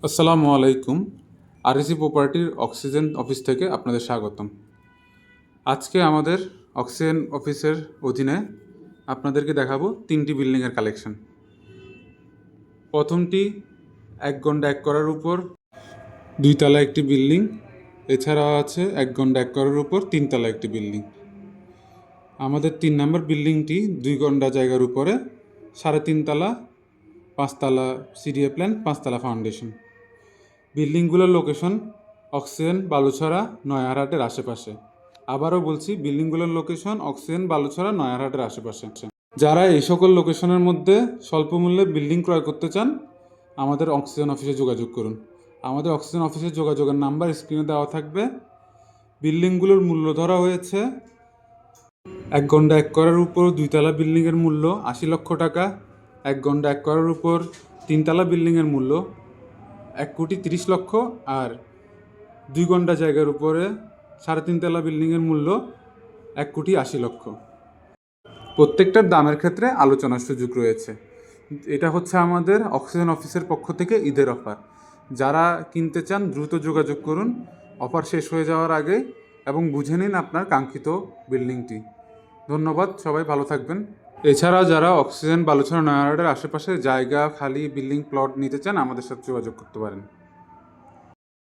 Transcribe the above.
আসসালামু আলাইকুম। আরএসি প্রপার্টির অক্সিজেন অফিস থেকে আপনাদের স্বাগতম। আজকে আমাদের অক্সিজেন অফিসের অধীনে আপনাদেরকে দেখাবো 3টি বিল্ডিংয়ের কালেকশন। প্রথমটি 1 গন্ডা 1 করার উপর 2 তলা একটি বিল্ডিং, এছাড়াও আছে 1 গন্ডা 1 করার উপর 3 তলা একটি বিল্ডিং। আমাদের 3 নম্বর বিল্ডিংটি 2 গন্ডা জায়গার উপরে 3.5 তলা, 5 তলা সিডিএ প্ল্যান, 5 তলা ফাউন্ডেশন। বিল্ডিংগুলোর লোকেশন অক্সিজেন বালুছড়া নয়ারহাটের আশেপাশে। আবারও বলছি, বিল্ডিংগুলোর লোকেশন অক্সিজেন বালুছড়া নয়ারহাটের আশেপাশে। যারা এই সকল লোকেশনের মধ্যে স্বল্প মূল্যে বিল্ডিং ক্রয় করতে চান, আমাদের অক্সিজেন অফিসে যোগাযোগ করুন। আমাদের অক্সিজেন অফিসে যোগাযোগের নাম্বার স্ক্রিনে দেওয়া থাকবে। বিল্ডিংগুলোর মূল্য ধরা হয়েছে 1 গন্ডা 1 করার উপর 2 তলা বিল্ডিংয়ের মূল্য 80 লক্ষ টাকা, 1 গন্ডা 1 করার উপর 3 তলা বিল্ডিংয়ের মূল্য 1,30,00,000, আর 2 গন্ডা জায়গার উপরে 3.5 তলা বিল্ডিংয়ের মূল্য 1,80,00,000। প্রত্যেকটার দামের ক্ষেত্রে আলোচনার সুযোগ রয়েছে। এটা হচ্ছে আমাদের অক্সিজেন অফিসের পক্ষ থেকে ঈদের অফার। যারা কিনতে চান দ্রুত যোগাযোগ করুন অফার শেষ হয়ে যাওয়ার আগে, এবং বুঝে নিন আপনার কাঙ্ক্ষিত বিল্ডিংটি। ধন্যবাদ, সবাই ভালো থাকবেন। এছাড়া যারা অক্সিজেন বালুছড়া নয়ারহাটের আশেপাশে জায়গা, খালি বিল্ডিং প্লট নিতে চান, আমাদের সাথে যোগাযোগ করতে পারেন।